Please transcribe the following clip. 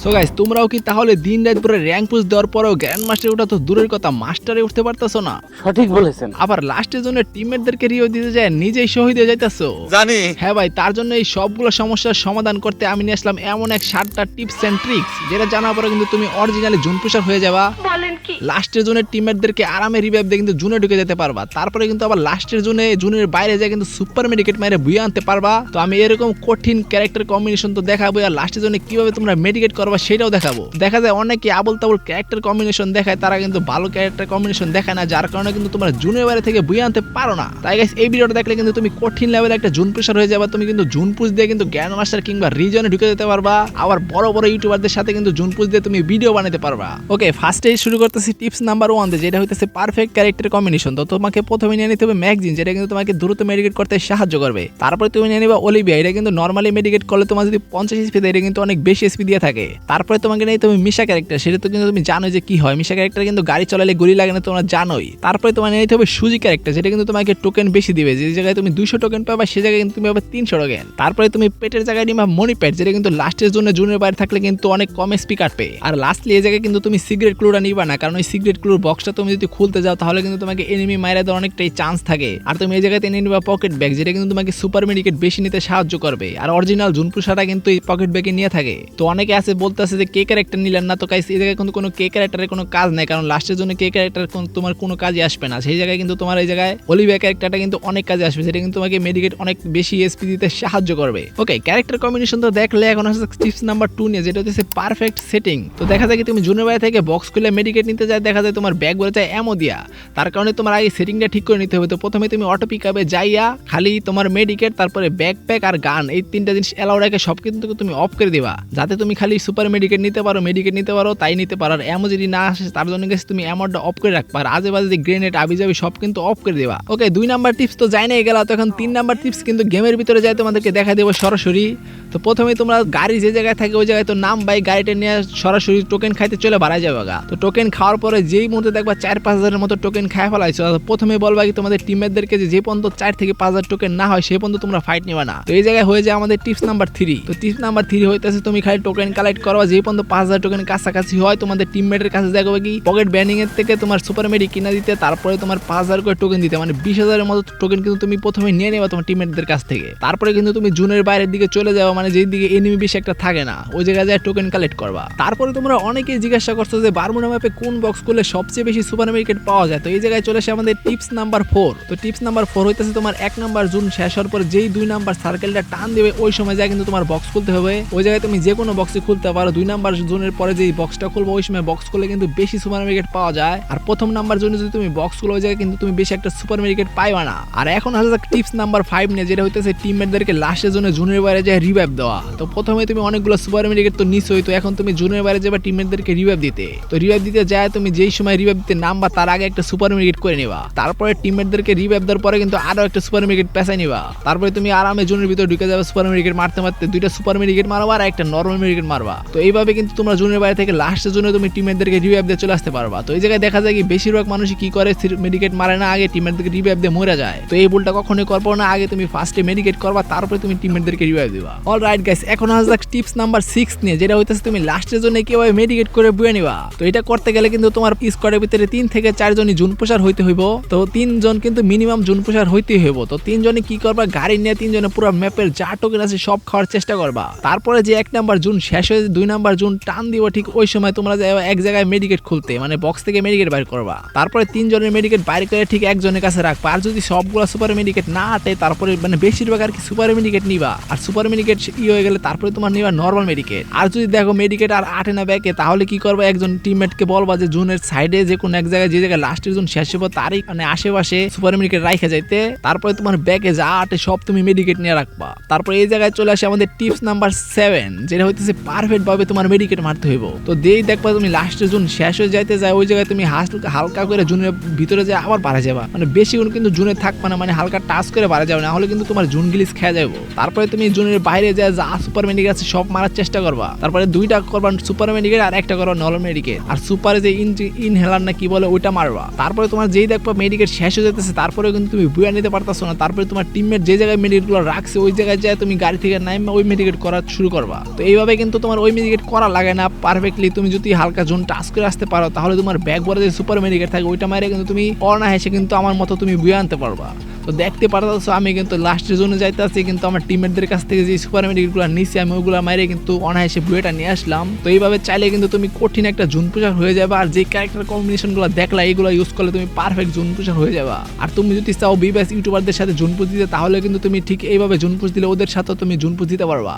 So guys, তোমরাও কি তাহলে দিন রাত পরে র‍্যাঙ্ক পুশ দেওয়ার পরেও গ্র্যান্ড মাস্টারে ওঠা তো দূরের কথা, মাস্টারে উঠতে পারতাছো না? সঠিক বলেছেন। আবার লাস্টের জন্য টিমমেটদেরকে রিও দিতে যায় নিজেই শহীদ হয়ে যাইতাছো। জানি। হ্যাঁ ভাই, তার জন্য এই সবগুলো সমস্যার সমাধান করতে আমি নিয়ে আসলাম এমন এক 7টা টিপস এন্ড ট্রিক্স, যেটা জানার পরে কিন্তু তুমি অরিজিনালি জুন পুশার হয়ে যাবা। লাস্টের জোনের টিমমেটদেরকে আরামে রিভাইভ দিয়ে কিন্তু জুনে ঢুকে যেতে পারবা। তারপরে কিন্তু আবার লাস্টের জুনের বাইরে যায় কিন্তু সুপার মেডিকেট মেরে বুয়ে আনতে পারবা। তো আমি এরকম কঠিন ক্যারেক্টার কম্বিনেশন তো দেখাবো, আর লাস্টের জন্য কিভাবে তোমরা মেডিকেট করবা সেটাও দেখাবো। দেখা যায় অনেকে আবল তাবল ক্যারেক্টার কম্বিনেশন দেখায়, তারা কিন্তু ভালো ক্যারেক্টার কম্বিনেশন দেখায় না, যার কারণে কিন্তু তোমরা জুনের বাইরে থেকে বুয়ে আনতে পারো না। তাই গাইস, এই ভিডিওটা দেখলে কিন্তু তুমি কঠিন লেভেলে একটা জুন পুশার হয়ে যাবা। তুমি কিন্তু জুন পুশ দিয়ে কিন্তু গ্র্যান্ড মাস্টার কিংবা রিজনে ঢুকে যেতে পারবা। আবার বড় বড় ইউটিউবারদের সাথে কিন্তু জুন পুশ দিয়ে তুমি ভিডিও বানাতে পারবা। ওকে, ফার্স্টে শুরু করতেছি টিপস নাম্বার 1 দিয়ে, যেটা হইতেছে পারফেক্ট ক্যারেক্টার কম্বিনেশন। তো তোমাকে প্রথমে নিয়ে নিতে হবে ম্যাগজিন, যেটা কিন্তু তোমাকে দ্রুত মেডিকেট করতে সাহায্য করবে। তারপরে তুমি নিয়ে নিবা অলিভিয়া, এটা কিন্তু নরমালি মেডিকেট করলে তোমার যদি 50 এসপি দেয়, এটা কিন্তু অনেক বেশি এসপি দিয়ে থাকে। তারপরে তোমাকে নিয়ে তুমি মিশা ক্যারেক্টার, সেটা তো কিন্তু তুমি জানো যে কি হয়। মিশা ক্যারেক্টার কিন্তু গাড়ি চালালে গুলি লাগে না, তোমরা জানোই। তারপরে তোমার নিয়ে নিতে হবে সুজি ক্যারেক্টার, যেটা কিন্তু তোমাকে টোকেন বেশি দিবে। যে জায়গায় তুমি 200 টোকেন পাবা, সে জায়গায় কিন্তু তুমি পাবে 300 টোকেন। তারপরে তুমি পেটের জায়গায় নিবা মনি পেট, যেটা কিন্তু লাস্টের জন্য জুনের বাইরে থাকলে কিন্তু অনেক কম এসপি কাটবে। আর লাস্টলি এই জায়গায় কিন্তু তুমি সিগারেট ক্লুটা নিবা না, কারণ ওই সিগারেট ক্লুর বক্সটা তুমি যদি খুলতে যাও তাহলে কিন্তু তোমাকে এনিমি মাইরা দেওয়ার অনেকটাই চান্স থাকে। আর তুমি এই জায়গাতে নিয়ে নিবা পকেট ব্যাগ, যেটা কিন্তু তোমাকে সুপার মেডিকেট বেশি নিতে সাহায্য করবে। আর অরিজিনাল জুন পুশারটা কিন্তু এই পকেট ব্যাগে নিয়ে থাকে। তো অনেকে আছে বলতে আছে যে কে ক্যারেক্টার নিলেন না, তো গাইস এই জায়গায় কিন্তু কোনো কে ক্যারেক্টারের কোনো কাজ নাই, কারণ লাস্টের জন্য কে ক্যারেক্টার তোমার কোনো কাজে আসবে না। সেই জায়গায় কিন্তু তোমার এই জায়গায় অলিভিয়া ক্যারেক্টারটা কিন্তু অনেক কাজে আসবে, সেটা কিন্তু তোমাকে মেডিকেট অনেক বেশি এসপি দিতে সাহায্য করবে। ওকে, ক্যারেক্টার কম্বিনেশন তো দেখলে, এখন আসছে টিপস নাম্বার 2 নিয়ে, যেটা হচ্ছে পারফেক্ট সেটিং। তো দেখা যায় কি তুমি জুনের বাইরে থেকে বক্স খুলে মেডিকেট নিতে যায়, দেখা যায় তোমার ব্যাগ ভরে যায় এমো দিয়া। তার কারণে তোমার আগে সেটিংটা ঠিক করে নিতে হবে। তো প্রথমে তুমি অটো পিকআপে যাইয়া খালি তোমার মেডিকেট, তারপরে ব্যাকপ্যাক আর গান, এই 3টা জিনিস এলাও রেখে সব কিন্তু তুমি অফ করে দিবা, যাতে তুমি খালি সুপার মেডিকেট নিতে পারো, তাই নিতে পারো। আর এমো যদি না আসে, তার জন্য গেছে তুমি অ্যামাউন্টটা অফ করে রাখবা। আর আজে বাজে যে গ্রেনেড আবি যাবি সব কিন্তু অফ করে দিবা। ওকে, 2 নাম্বার টিপস তো যাই নাই গেল। তো এখন 3 নাম্বার টিপস কিন্তু গেমের ভিতরে যাই তোমাদেরকে দেখা দেবো সরাসরি। তো প্রথমে তোমরা গাড়ি যে জায়গায় থাকে ওই জায়গায় তো নাম বাই গাড়িটা নিয়ে সরাসরি টোকেন খাইতে চলে বাড়াই যাবে গা। তো টোকেন খাওয়ার পরে যেই মুহূর্তে দেখবা 4-5 হাজারের মতো টোকেন খায় ফেলাইছো, প্রথমে বলবা কি তোমাদের টিমমেটদেরকে যে পর্যন্ত 4 থেকে 5 হাজার টোকেন না হয় সেই পর্যন্ত তোমরা ফাইট নিবা না। তো এই জায়গায় হয়ে যায় আমাদের টিপস নাম্বার 3। তো টিপস নাম্বার 3 হইতেছে তুমি খালি টোকেন কালেক্ট করবা, যেই পর্যন্ত 5000 টোকেন কাছাকাছি হয় তোমাদের টিমমেটের কাছে যাবে কি পকেট ব্যানিং এর থেকে তোমার সুপার মেডি কিনা দিতে, তারপরে তোমার 5000 করে টোকেন দিতে, মানে 20,000 এর মতো টোকেন কিন্তু তুমি প্রথমে নিয়ে নেবা তোমার টিমমেটদের কাছ থেকে। তারপরে কিন্তু তুমি জুনের বাইরের দিকে চলে যাও, মানে যেই দিকে এনিমি বেশি একটা থাকে না, ওই জায়গায় যায় টোকেন কালেক্ট করবা। তারপরে তোমরা অনেকেই জিজ্ঞাসা করছো যে বারমুডা ম্যাপে কোন বক্স করলে সবচেয়ে বেশি সুপার মেডিকেট পাওয়া যায়। তো এই জায়গায় চলে আসে আমাদের টিপস নাম্বার 4। তো টিপস নাম্বার 4 হইতেছে তোমার 1 নাম্বার জুন শেষ হওয়ার পরে যেই 2 নাম্বার সার্কেলটা টান দেবে, ওই সময় যায় কিন্তু তোমার বক্স খুলতে হবে। ওই জায়গায় তুমি যে কোনো বক্সই খুলতে পারো। 2 নাম্বার জোনের পরে যেই বক্সটা খুলবো, ওই সময় বক্স খুললে কিন্তু বেশি সুপার মেডিকেট পাওয়া যায়। আর প্রথম নাম্বার জোনে যদি তুমি বক্স খুলো, ওই জায়গায় কিন্তু তুমি বেশি একটা সুপার মেডিকেট পাইবা না। আর এখন আসলে টিপস নাম্বার 5 নিয়ে, যেটা হইতেছে টিমমেটদেরকে লাস্টের জন্য জুনের বাইরে যায় রিভাইভ দেওয়া। তো প্রথমে তুমি অনেকগুলো সুপার মেডিকেট তো নিছোই, তো এখন তুমি জুনের বাইরে যাবে টিমমেটদেরকে রিভাইভ দিতে। তো রিভাইভ দিতে যায় তুমি যেই সময় রিভাইভ দিতে নামবা, তার আগে একটা সুপার মেডিকেট করে নিবা। তারপরে টিমমেটদেরকে রিভাইভ দেওয়ার পরে কিন্তু আরো একটা সুপার মেডিকেট পেছাই নিবা। তারপরে তুমি আরামে জুনের ভিতরে ঢুকে যাবে, সুপার মেডিকেট মারতে মারতে 2টা সুপার মেডিকেট মারবা আর একটা নরমাল মেডিকেট মারবা। তো এইভাবে কিন্তু তোমরা জুনের বাইরে থেকে লাস্টের জন্য তুমি টিমমেটদেরকে রিভাইভ দিয়ে চলে আসতে পারবা। তো এই জায়গায় দেখা যায় কি বেশিরভাগ মানুষই কি করে, মেডিকেট মারে না, আগে টিমমেটদেরকে রিভাইভ দিয়ে মরে যায়। তো এই ভুলটা কখনোই করবো না, আগে তুমি ফার্স্টে মেডিকেট করবা, তারপরে তুমি টিমমেটদেরকে রিভাইভ দিবা। অলরাইট গাইস, এখন আসলে টিপস নাম্বার 6 নিয়ে, যেটা হইতেছে তুমি লাস্টের জন্য কিভাবে মেডিকেট করে বুয়ে নিবা। তো এটা করতে গেলে কিন্তু তোমার স্কোয়াডের ভিতরে 3 থেকে 4 জনই জুন পুশার হইতে হইব। তো 3 জন কিন্তু মিনিমাম জুন পুশার হইতে হইব। তো 3 জনে কি করবা, গাড়ি নিয়ে 3 জনে পুরো ম্যাপের যা টোকেন আছে সব খাওয়ার চেষ্টা করবা। তারপরে যে 1 নাম্বার জুন শেষ হয়ে 2 নাম্বার জুন টান দিব, ঠিক ওই সময় তোমরা যাবে এক জায়গায় মেডিকেট খুলতে, মানে বক্স থেকে মেডিকেট বাইর করবা। তারপরে 3 জনের মেডিকেট বাইর করে ঠিক একজনের কাছে রাখবা। আর যদি সবগুলো সুপার মেডিকেট না আটে, তারপরে মানে বেশিরভাগ আর কি সুপার মেডিকেট নিবা। আর সুপার মেডিকেট হয়ে গেলে তারপরে তোমার নিবা নরমাল মেডিকেট। আর যদি দেখো মেডিকেট আর আটে না ব্যাকে, তাহলে কি করবা, একজন টিমমেটকে বলবা যে জুনের সাইডে যে কোন এক জায়গায়, যে জায়গায় লাস্টের জুন শেষ হবে তারই মানে আশেপাশে সুপার মেডিকেট রাখা যাইতে। তারপরে তোমার ব্যাগে যা আটে সব তুমি মেডিকেট নিয়ে রাখবা। তারপরে এই জায়গায় চলে আসে আমাদের টিপস নাম্বার 7, যেটা হইতেছে পারফেক্ট ভাবে তোমার মেডিকেট মারতে হইব। তো যেই দেখবা তুমি লাস্টের জুন শেষ হয়ে যাইতে যায়, ওই জায়গায় তুমি হালকা করে জুনের ভিতরে যায় আবার বাড়া যাবা, মানে বেশি কিন্তু জুনে থাকবা না, মানে হালকা টাচ করে বাড়া যাবে, না হলে কিন্তু তোমার জুন গিলিস খেয়ে যাবো। তারপরে তুমি জুনের বাইরে যায় যা সুপার মেডিকেট আছে সব মারার চেষ্টা করবা। তারপরে 2টা করবা সুপার মেডিকেট আর একটা করবা নরমাল মেডিকেট। আর সুপারে যে ইনহেলার না কি বলে ওইটা মারবা। তারপরে তোমার যেই দেখবা মেডিকেট শেষ হয়ে যেতেছে, তারপরে কিন্তু তুমি বুয়া নিতে পারতাছো না। তারপরে তোমার টিমমেট যে জায়গায় মেডিকেট গুলো রাখছে, ওই জায়গায় যায় তুমি গাড়ি থেকে নামে ওই মেডিকেট করা শুরু করবা। তো এইভাবে কিন্তু তোমার ওই ওই মেডিকেট করা লাগে না পারফেক্টলি। তুমি যদি হালকা জোন টাচ করে আসতে পারো তাহলে তোমার ব্যাগ বড় যে সুপার মেডিকেট থাকে ওইটা মারে কিন্তু তুমি অনায়াসে কিন্তু আমার মতো তুমি বুয়ে আনতে পারবা। তো দেখতে পারতেছো আমি কিন্তু লাস্টের জন্য যাইতেছি, কিন্তু আমার টিমমেটদের কাছ থেকে যে সুপার মেডিকেটগুলো নিছি আমি ওগুলো মাইরে কিন্তু অনায়াসে বুয়েটা নিয়ে আসলাম। তো এইভাবে চাইলে কিন্তু তুমি কঠিন একটা জোন পুষার হয়ে যাবে। আর যে ক্যারেক্টার কম্বিনেশনগুলো দেখলা এইগুলো ইউজ করলে তুমি পারফেক্ট জোন পুষার হয়ে যাবা। আর তুমি যদি চাও বিবাস ইউটিউবারদের সাথে জোন পুষ দিতে তাহলে কিন্তু তুমি ঠিক এইভাবে জোন পুষ দিলে ওদের সাথে তুমি জোন পুষ দিতে পারবা।